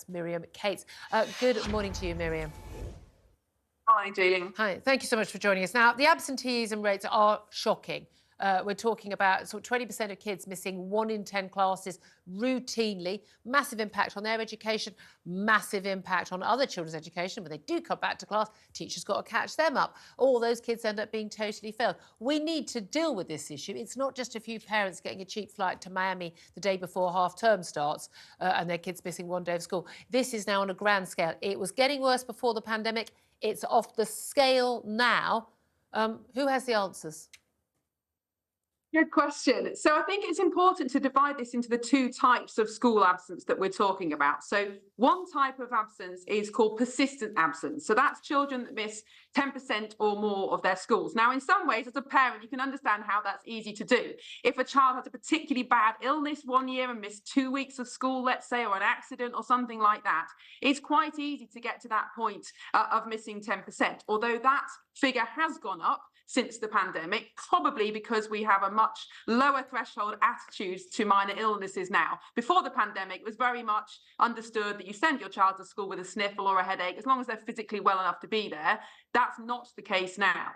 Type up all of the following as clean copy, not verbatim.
That's Miriam Cates. Good morning to you, Miriam. Hi, Julian. Hi, thank you so much for joining us. Now, the absenteeism rates are shocking. We're talking about sort of 20% of kids missing 1 in 10 classes routinely. Massive impact on their education, massive impact on other children's education. When they do come back to class, teachers got to catch them up. All those kids end up being totally failed. We need to deal with this issue. It's not just a few parents getting a cheap flight to Miami the day before half term starts and their kids missing 1 day of school. This is now on a grand scale. It was getting worse before the pandemic. It's off the scale now. Who has the answers? Good question. So I think it's important to divide this into the 2 types of school absence that we're talking about. So one type of absence is called persistent absence. So that's children that miss 10% or more of their schools. Now, in some ways, as a parent, you can understand how that's easy to do. If a child has a particularly bad illness 1 year and missed 2 weeks of school, let's say, or an accident or something like that, it's quite easy to get to that point of missing 10%. Although that figure has gone up since the pandemic, probably because we have a much lower threshold attitude to minor illnesses now. Before the pandemic, it was very much understood that you send your child to school with a sniffle or a headache, as long as they're physically well enough to be there. That's not the case now.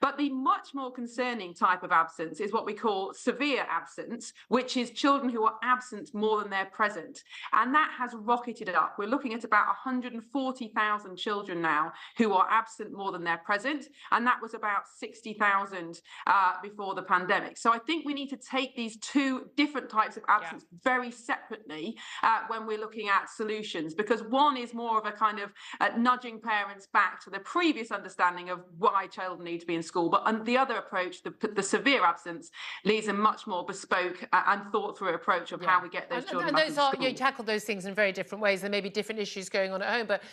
But the much more concerning type of absence is what we call severe absence, which is children who are absent more than they're present. And that has rocketed up. We're looking at about 140,000 children now who are absent more than they're present. And that was about 60,000 before the pandemic. So I think we need to take these 2 different types of absence very separately when we're looking at solutions, because one is more of a kind of nudging parents back to the previous understanding of why children need to be in school. But the other approach, the severe absence, leads a much more bespoke and thought through approach of how we get those children back in school. You tackle those things in very different ways. There may be different issues going on at home, but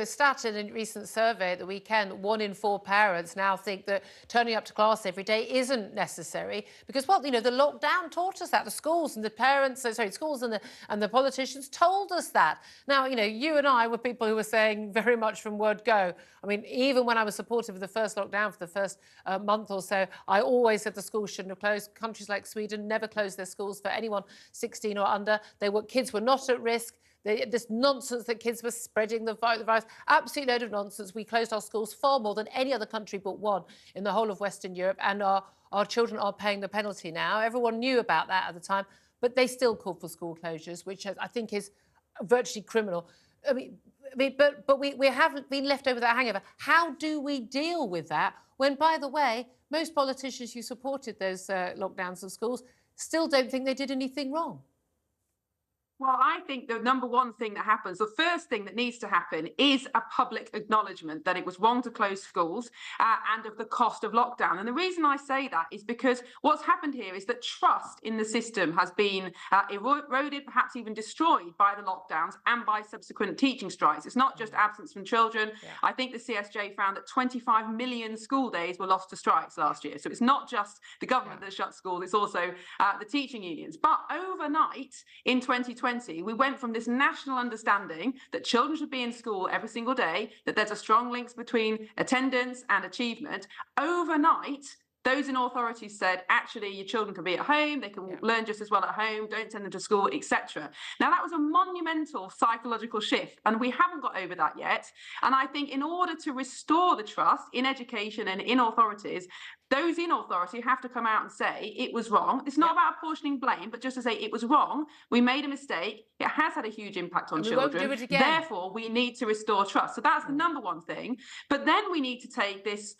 stat in a recent survey at the weekend, 1 in 4 parents now think that turning up to class every day isn't necessary because, well, the lockdown taught us that. The schools and the parents, schools and the politicians told us that. Now, you and I were people who were saying very much from word go. I mean, even when I was supportive of the first lockdown for the first month or so, I always said the schools shouldn't have closed. Countries like Sweden never closed their schools for anyone 16 or under. Kids were not at risk. This nonsense that kids were spreading the virus, absolute load of nonsense. We closed our schools far more than any other country but one in the whole of Western Europe, and our children are paying the penalty now. Everyone knew about that at the time, but they still called for school closures, which I think is virtually criminal. But we haven't been left over that hangover. How do we deal with that when, by the way, most politicians who supported those lockdowns of schools still don't think they did anything wrong? Well, I think the number one thing that happens, the first thing that needs to happen is a public acknowledgement that it was wrong to close schools and of the cost of lockdown. And the reason I say that is because what's happened here is that trust in the system has been eroded, perhaps even destroyed by the lockdowns and by subsequent teaching strikes. It's not just absence from children. Yeah. I think the CSJ found that 25 million school days were lost to strikes last year. So it's not just the government that shut schools, it's also the teaching unions. But overnight in 2020, we went from this national understanding that children should be in school every single day, that there's a strong link between attendance and achievement. Overnight, those in authority said, actually, your children can be at home, they can learn just as well at home, don't send them to school, etc. Now, that was a monumental psychological shift, and we haven't got over that yet. And I think in order to restore the trust in education and in authorities, those in authority have to come out and say it was wrong. It's not about apportioning blame, but just to say it was wrong. We made a mistake. It has had a huge impact on children. We won't do it again. Therefore, we need to restore trust. So that's the number one thing. But then we need to take this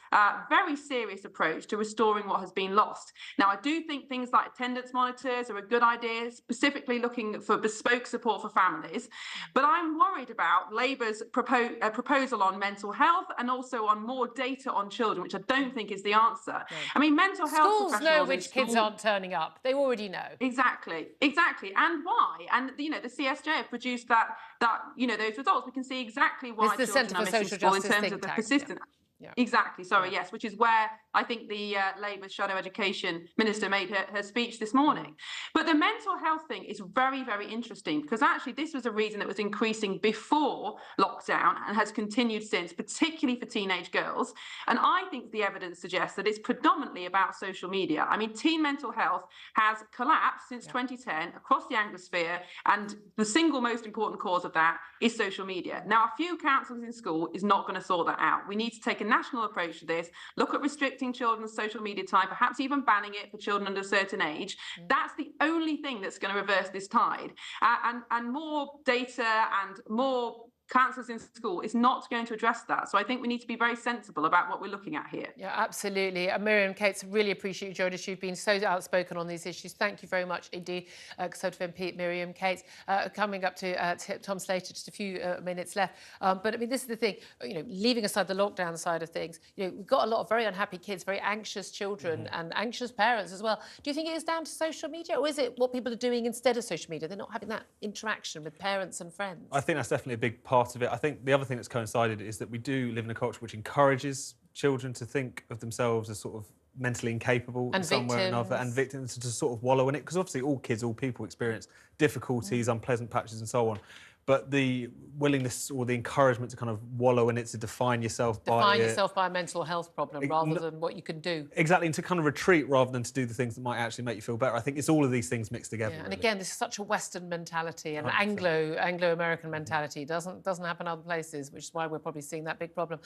very serious approach to restoring what has been lost. Now, I do think things like attendance monitors are a good idea, specifically looking for bespoke support for families. But I'm worried about Labour's proposal on mental health and also on more data on children, which I don't think is the answer. Right. I mean, mental health schools know which kids aren't turning up. They already know. Exactly, and why. And the CSJ have produced that those results. We can see exactly why it's the children Centre are for missing Social school in Justice terms of the persistent. Yeah. Exactly. Sorry. Yes, which is where I think the Labour Shadow Education Minister made her speech this morning. But the mental health thing is very, very interesting, because actually this was a reason that was increasing before lockdown and has continued since, particularly for teenage girls. And I think the evidence suggests that it's predominantly about social media. I mean, teen mental health has collapsed since 2010 across the Anglosphere, and the single most important cause of that is social media. Now, a few councils in school is not going to sort that out. We need to take a national approach to this, look at restricting children's social media time, perhaps even banning it for children under a certain age. That's the only thing that's going to reverse this tide. And more data and more counsellors in school is not going to address that. So I think we need to be very sensible about what we're looking at here. Yeah, absolutely. Miriam, Kate, really appreciate you joining us. You've been so outspoken on these issues. Thank you very much indeed, Conservative MP Miriam. Kate, coming up to Tom Slater, just a few minutes left. But I mean, this is the thing, leaving aside the lockdown side of things, we've got a lot of very unhappy kids, very anxious children and anxious parents as well. Do you think it is down to social media, or is it what people are doing instead of social media? They're not having that interaction with parents and friends. I think that's definitely a big part of it. I think the other thing that's coincided is that we do live in a culture which encourages children to think of themselves as sort of mentally incapable in some way or another, and victims to sort of wallow in it, because obviously all kids, all people experience difficulties, unpleasant patches and so on. But the willingness or the encouragement to kind of wallow in it, to define yourself by a mental health problem rather than what you can do. Exactly, and to kind of retreat rather than to do the things that might actually make you feel better. I think it's all of these things mixed together. Yeah, and really. again, this is such a Western mentality and 100%. Anglo-American mentality. It doesn't happen other places, which is why we're probably seeing that big problem.